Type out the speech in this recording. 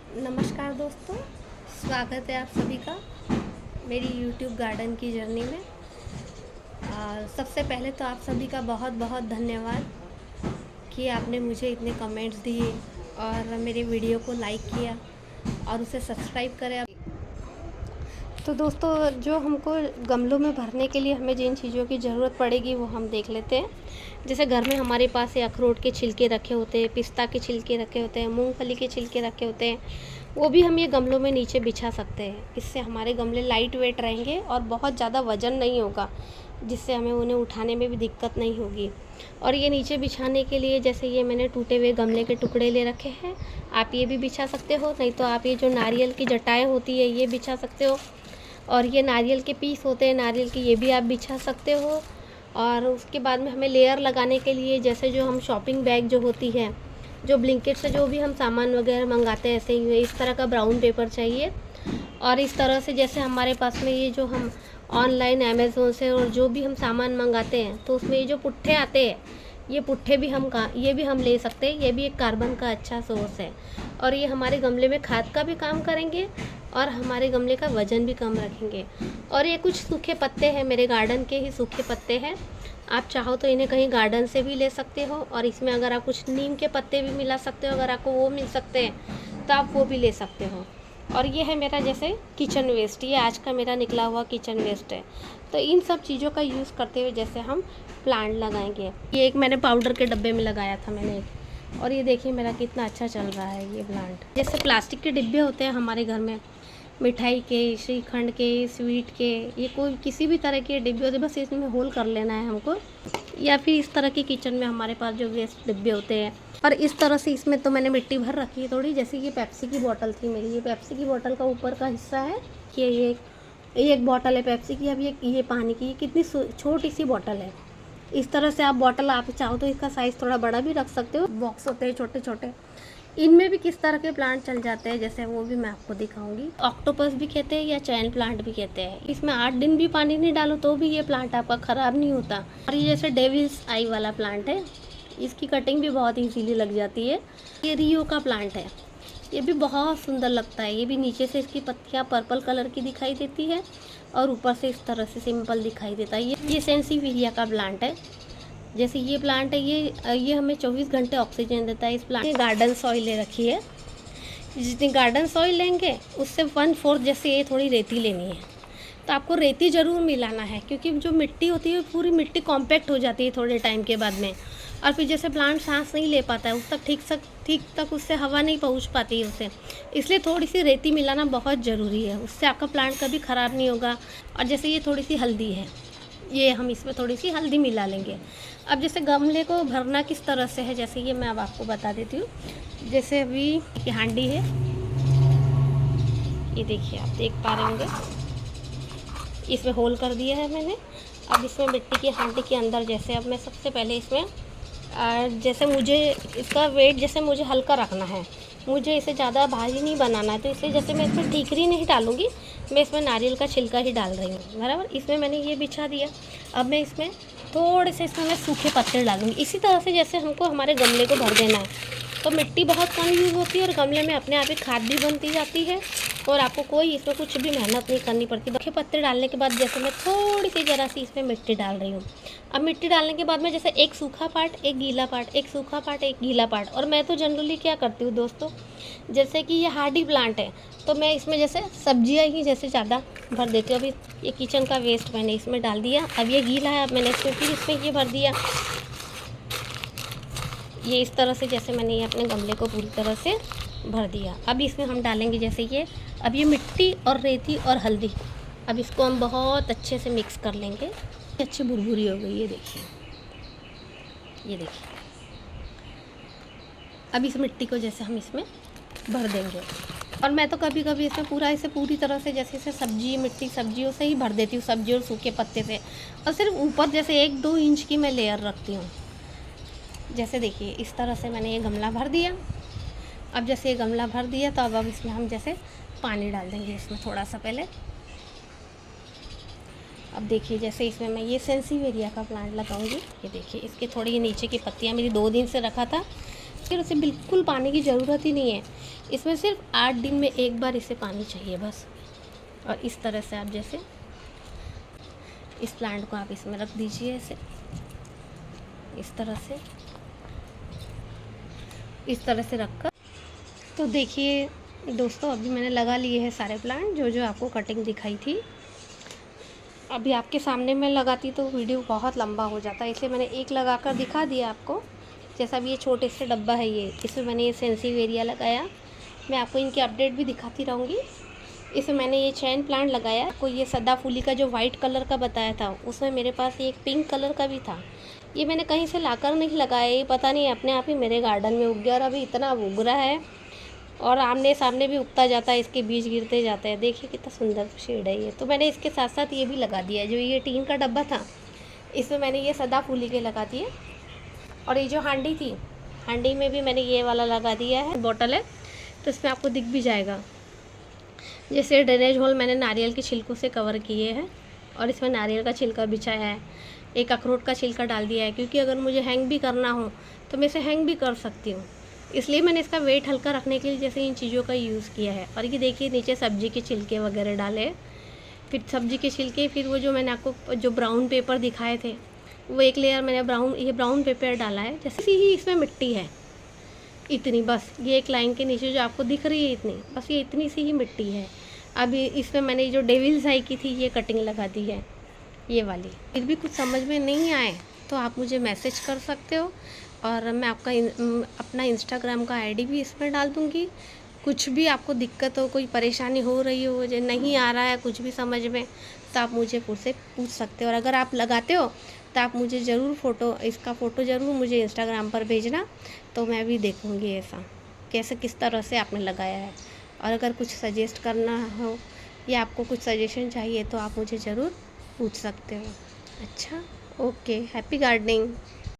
नमस्कार दोस्तों, स्वागत है आप सभी का मेरी यूट्यूब गार्डन की जर्नी में। सबसे पहले तो आप सभी का बहुत बहुत धन्यवाद कि आपने मुझे इतने कमेंट्स दिए और मेरे वीडियो को लाइक किया और उसे सब्सक्राइब करें। तो दोस्तों, जो हमको गमलों में भरने के लिए हमें जिन चीज़ों की ज़रूरत पड़ेगी वो हम देख लेते हैं। जैसे घर में हमारे पास ये अखरोट के छिलके रखे होते हैं, पिस्ता के छिलके रखे होते हैं, मूंगफली के छिलके रखे होते हैं, वो भी हम ये गमलों में नीचे बिछा सकते हैं। इससे हमारे गमले लाइट वेट रहेंगे और बहुत ज़्यादा वज़न नहीं होगा, जिससे हमें उन्हें उठाने में भी दिक्कत नहीं होगी। और ये नीचे बिछाने के लिए जैसे ये मैंने टूटे हुए गमले के टुकड़े ले रखे हैं, आप ये भी बिछा सकते हो, नहीं तो आप ये जो नारियल की जटाएँ होती है ये बिछा सकते हो। और ये नारियल के पीस होते हैं नारियल के, ये भी आप बिछा सकते हो। और उसके बाद में हमें लेयर लगाने के लिए जैसे जो हम शॉपिंग बैग जो होती है, जो ब्लिंकिट से जो भी हम सामान वगैरह मंगाते हैं, ऐसे ही इस तरह का ब्राउन पेपर चाहिए। और इस तरह से जैसे हमारे पास में ये जो हम ऑनलाइन अमेज़ोन से और जो भी हम सामान मंगाते हैं, तो उसमें ये जो पुट्ठे आते हैं, ये पुट्ठे भी ये भी हम ले सकते हैं। ये भी एक कार्बन का अच्छा सोर्स है और ये हमारे गमले में खाद का भी काम करेंगे और हमारे गमले का वज़न भी कम रखेंगे। और ये कुछ सूखे पत्ते हैं, मेरे गार्डन के ही सूखे पत्ते हैं। आप चाहो तो इन्हें कहीं गार्डन से भी ले सकते हो और इसमें अगर आप कुछ नीम के पत्ते भी मिला सकते हो, अगर आपको वो मिल सकते हैं तो आप वो भी ले सकते हो। और ये है मेरा जैसे किचन वेस्ट, ये आज का मेरा निकला हुआ किचन वेस्ट है। तो इन सब चीज़ों का यूज़ करते हुए जैसे हम प्लांट लगाएंगे। ये एक मैंने पाउडर के डब्बे में लगाया था मैंने एक, और ये देखिए मेरा कितना अच्छा चल रहा है ये प्लांट। जैसे प्लास्टिक के डिब्बे होते हैं हमारे घर में, मिठाई के, श्रीखंड के, स्वीट के, ये कोई किसी भी तरह के डिब्बे होते हैं, बस इसमें होल कर लेना है हमको। या फिर इस तरह के किचन में हमारे पास जो वेस्ट डिब्बे होते हैं, और इस तरह से इसमें तो मैंने मिट्टी भर रखी है थोड़ी। जैसे ये पेप्सी की बोतल थी मेरी, ये पेप्सी की बोतल का ऊपर का हिस्सा है कि ये एक बोतल है पेप्सी की। अब ये पानी की, ये कितनी छोटी सी बोतल है। इस तरह से आप बोतल, आप चाहो तो इसका साइज़ थोड़ा बड़ा भी रख सकते हो। बॉक्स होते हैं छोटे छोटे, इनमें भी किस तरह के प्लांट चल जाते हैं, जैसे वो भी मैं आपको दिखाऊंगी। ऑक्टोपस भी कहते हैं या चैन प्लांट भी कहते हैं। इसमें 8 दिन भी पानी नहीं डालो तो भी ये प्लांट आपका ख़राब नहीं होता। और ये जैसे डेविल्स आई वाला प्लांट है, इसकी कटिंग भी बहुत ईजीली लग जाती है। ये रियो का प्लांट है, ये भी बहुत सुंदर लगता है। ये भी नीचे से इसकी पत्तियाँ पर्पल कलर की दिखाई देती है और ऊपर से इस तरह से सिंपल दिखाई देता है। ये सेंसिविरिया का प्लांट है। जैसे ये प्लांट है, ये हमें 24 घंटे ऑक्सीजन देता है। इस प्लांट ने गार्डन सॉइल ले रखी है। जितनी गार्डन सॉइल लेंगे उससे 1/4 जैसे ये थोड़ी रेती लेनी है। तो आपको रेती ज़रूर मिलाना है, क्योंकि जो मिट्टी होती है पूरी मिट्टी कॉम्पैक्ट हो जाती है थोड़े टाइम के बाद में। और फिर जैसे प्लांट सांस नहीं ले पाता है, उस तक ठीक तक उससे हवा नहीं पहुंच पाती है उसे, इसलिए थोड़ी सी रेती मिलाना बहुत ज़रूरी है। उससे आपका प्लांट कभी ख़राब नहीं होगा। और जैसे ये थोड़ी सी हल्दी है, ये हम इसमें थोड़ी सी हल्दी मिला लेंगे। अब जैसे गमले को भरना किस तरह से है, जैसे ये मैं अब आपको बता देती हूँ। जैसे अभी ये हांडी है, ये देखिए आप देख पा रहे होंगे, इसमें होल कर दिया है मैंने। अब इसमें मिट्टी की हांडी के अंदर जैसे अब मैं सबसे पहले इसमें जैसे मुझे इसका वेट जैसे मुझे हल्का रखना है, मुझे इसे ज़्यादा भारी नहीं बनाना है, तो इसलिए जैसे मैं इसमें ठीकरी नहीं डालूँगी, मैं इसमें नारियल का छिलका ही डाल रही हूँ। बराबर, इसमें मैंने ये बिछा दिया। अब मैं इसमें थोड़े से इसमें मैं सूखे पत्ते डालूँगी। इसी तरह से जैसे हमको हमारे गमले को भर देना है। तो मिट्टी बहुत कम यूज़ होती है और गमले में अपने आप ही खाद भी बनती जाती है और आपको कोई इसमें कुछ भी मेहनत नहीं करनी पड़ती। सूखे पत्ते डालने के बाद जैसे मैं थोड़ी सी ज़रा सी इसमें मिट्टी डाल रही हूँ। अब मिट्टी डालने के बाद में जैसे एक सूखा पार्ट, एक गीला पार्ट, एक सूखा पार्ट, एक गीला पार्ट। और मैं तो जनरली क्या करती हूँ दोस्तों, जैसे कि ये हार्डी प्लांट है तो मैं इसमें जैसे सब्जियाँ ही जैसे ज़्यादा भर देती हूँ। अभी ये किचन का वेस्ट मैंने इसमें डाल दिया। अब ये गीला है, अब मैंने इसमें फिर इसमें ये भर दिया। ये इस तरह से जैसे मैंने ये अपने गमले को पूरी तरह से भर दिया। अब इसमें हम डालेंगे जैसे ये, अब ये मिट्टी और रेती और हल्दी, अब इसको हम बहुत अच्छे से मिक्स कर लेंगे। अच्छी भुरभुरी हो गई, ये देखिए, ये देखिए। अब इस मिट्टी को जैसे हम इसमें भर देंगे। और मैं तो कभी कभी इसमें इसे पूरी तरह से जैसे इसे सब्जियों से ही भर देती हूँ, सब्जी और सूखे पत्ते से। और सिर्फ ऊपर जैसे 1-2 इंच की मैं लेयर रखती हूँ। जैसे देखिए इस तरह से मैंने ये गमला भर दिया। अब जैसे ये गमला भर दिया तो अब इसमें हम जैसे पानी डाल देंगे इसमें थोड़ा सा पहले। अब देखिए जैसे इसमें मैं ये सेंसिवेरिया का प्लांट लगाऊंगी। ये देखिए इसके थोड़ी नीचे की पत्तियाँ मेरी 2 दिन से रखा था, फिर उसे बिल्कुल पानी की ज़रूरत ही नहीं है। इसमें सिर्फ 8 दिन में एक बार इसे पानी चाहिए बस। और इस तरह से आप जैसे इस प्लांट को आप इसमें रख दीजिए ऐसे, इस तरह से रखकर। तो देखिए दोस्तों, अभी मैंने लगा लिए हैं सारे प्लांट जो जो आपको कटिंग दिखाई थी। अभी आपके सामने मैं लगाती तो वीडियो बहुत लंबा हो जाता, इसलिए मैंने एक लगाकर दिखा दिया आपको। जैसा भी ये छोटे से डब्बा है, ये इसमें मैंने ये सेंसिवेरिया लगाया। मैं आपको इनकी अपडेट भी दिखाती रहूँगी। इसमें मैंने ये चैन प्लांट लगाया। आपको ये सदाफूली का जो वाइट कलर का बताया था, उसमें मेरे पास एक पिंक कलर का भी था। ये मैंने कहीं से लाकर नहीं लगाया, ये पता नहीं अपने आप ही मेरे गार्डन में उग गया और अभी इतना उग रहा है और आमने सामने भी उगता जाता है, इसके बीज गिरते जाते हैं। देखिए कितना सुंदर शेड है ये। तो मैंने इसके साथ साथ ये भी लगा दिया, जो ये टीन का डब्बा था इसमें मैंने ये सदाफूली के लगा दिए। और ये जो हांडी थी, हांडी में भी मैंने ये वाला लगा दिया है। बॉटल है तो इसमें आपको दिख भी जाएगा। जैसे ड्रेनेज होल मैंने नारियल के छिलकों से कवर किए हैं और इसमें नारियल का छिलका बिछाया है। एक अखरोट का छिलका डाल दिया है, क्योंकि अगर मुझे हैंग भी करना हो तो मैं इसे हैंग भी कर सकती हूँ। इसलिए मैंने इसका वेट हल्का रखने के लिए जैसे इन चीज़ों का यूज़ किया है। और ये देखिए नीचे सब्जी के छिलके वगैरह डाले, फिर सब्जी के छिलके, फिर वो जो मैंने आपको जो ब्राउन पेपर दिखाए थे, वो एक लेयर मैंने ये ब्राउन पेपर डाला है। जैसे ही इसमें मिट्टी है इतनी, बस ये एक लाइन के नीचे जो आपको दिख रही है इतनी, बस ये इतनी सी ही मिट्टी है। अभी इसमें मैंने जो डेविल्स आई की थी ये कटिंग लगा दी है, ये वाली। फिर भी कुछ समझ में नहीं आए तो आप मुझे मैसेज कर सकते हो और मैं आपका अपना इंस्टाग्राम का आईडी भी इसमें डाल दूँगी। कुछ भी आपको दिक्कत हो, कोई परेशानी हो रही हो, मुझे नहीं आ रहा है कुछ भी समझ में, तो आप मुझे मुझसे पूछ सकते हो। और अगर आप लगाते हो तो आप मुझे ज़रूर इसका फ़ोटो ज़रूर मुझे इंस्टाग्राम पर भेजना, तो मैं भी देखूँगी ऐसा कैसे किस तरह से आपने लगाया है। और अगर कुछ सजेस्ट करना हो या आपको कुछ सजेशन चाहिए तो आप मुझे ज़रूर पूछ सकते हो। अच्छा, ओके, हैप्पी गार्डनिंग।